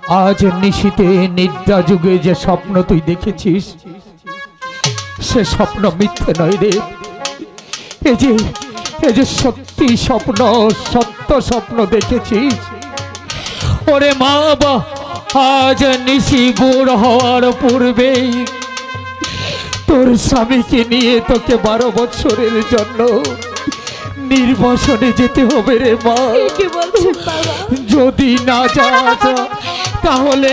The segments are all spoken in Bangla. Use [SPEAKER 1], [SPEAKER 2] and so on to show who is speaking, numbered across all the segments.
[SPEAKER 1] আজ নিশীতে নিদ্রা যুগে যে স্বপ্ন তুই দেখেছিস সে স্বপ্ন মিথ্যে নয় রে। এই যে সত্যি স্বপ্ন, সত্য স্বপ্ন দেখেছিস। ওরে মা বাবা, আজ নিশি বুড় হওয়ার পূর্বেই তোর স্বামীকে নিয়ে তোকে 12 বছরের জন্য নির্বাসনে যেতে হবে রে মা।
[SPEAKER 2] কি বলছেন বাবা?
[SPEAKER 1] যদি না যাস তাহলে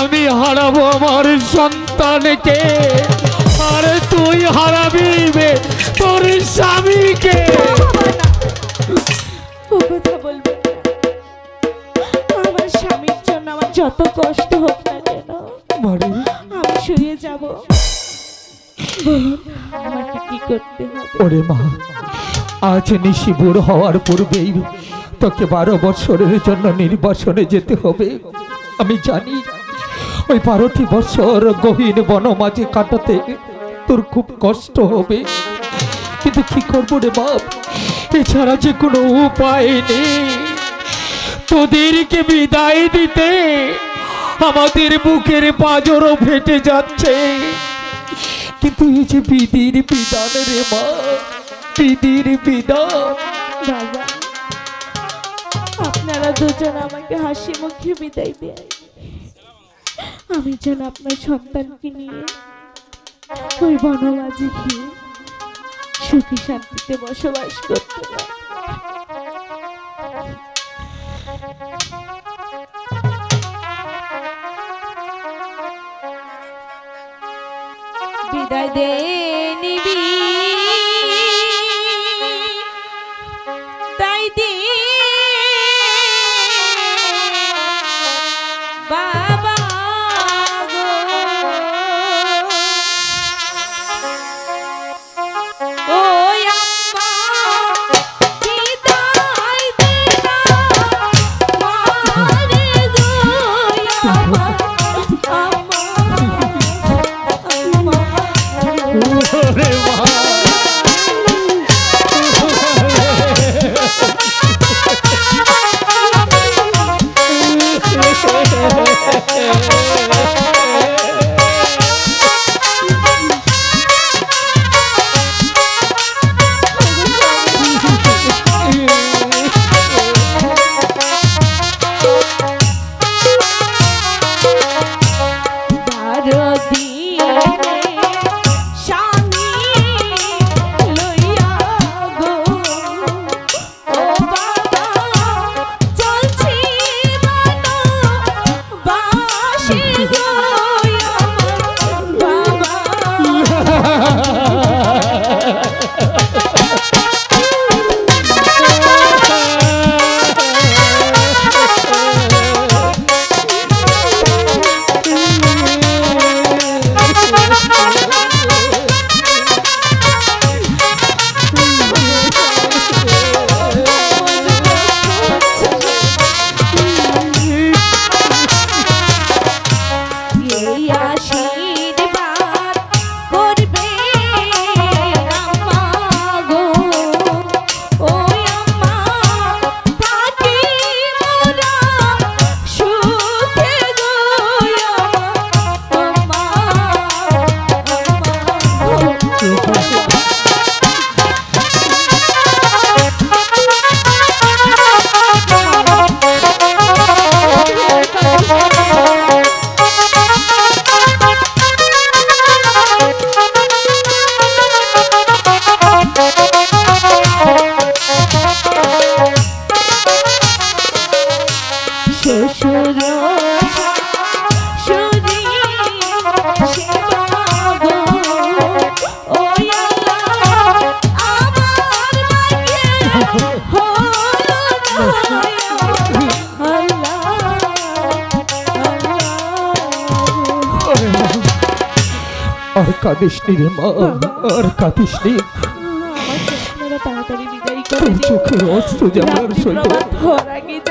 [SPEAKER 1] আমি হারাবো আমার সন্তানকে, আর তুই হারাবি তোর স্বামীকে।
[SPEAKER 2] ও কথা বলবেন না। আমার স্বামীর জন্য আমার যত কষ্ট হোক না কেন আমি শুয়ে যাব। বলুন আমাকে কি করতে হবে?
[SPEAKER 1] ওরে মা, আজ নিশি বুড়ো হওয়ার পূর্বেই তোকে 12 বছরের জন্য নির্বাসনে যেতে হবে। আমি জানি ওই 12টি বছর গহীন বনমাঝে কাটাতে তোর খুব কষ্ট হবে, কিন্তু কি করবো রে বাপ, এছাড়া যে কোনো উপায় নেই। তোদেরকে বিদায় দিতে আমাদের বুকের পাঁজরও ফেটে যাচ্ছে, কিন্তু এই যে বিধির বিধান রে মা, বিধির বিধান।
[SPEAKER 2] বাবা আপনারা দুজন আমাকে হাসি মুখে বিদায় দেন। আমি যেন আপনার সন্তানকে নিয়ে ওই বনমাঝে গিয়ে সুখী শান্তিতে বসবাস করতে পারি। বিদায় দে নিবি তাই দি বাবা গো। ওই আম্মা বিদায় দে না মারে গো আম্মা আম্মা আম্মা।
[SPEAKER 1] ওরে মা, আর কাঁদিস নি রে মা, আর কাঁদিস নি।
[SPEAKER 2] তাড়াতাড়ি বিদায় করে
[SPEAKER 1] চোখের অস্ত্র যেমন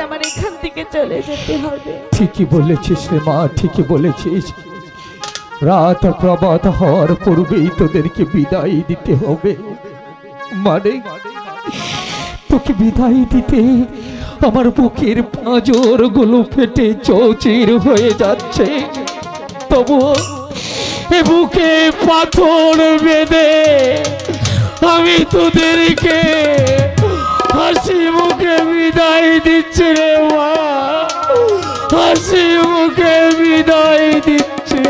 [SPEAKER 2] আমার এখান থেকে চলে যেতে হবে।
[SPEAKER 1] ঠিকই বলেছিস রে মা, ঠিকই বলেছিস। রাত প্রভাত হওয়ার পূর্বেই তোদেরকে বিদায় দিতে হবে। মানে তোকে বিদায় দিতে আমার বুকের পাঁজর গুলো ফেটে চৌচির হয়ে যাচ্ছে, তবু এ বুকে পাথর বেঁধে আমি তোদেরকে হাসি মুখে বিদায় দিচ্ছি রে মা, হাসি মুখে বিদায় দিচ্ছি।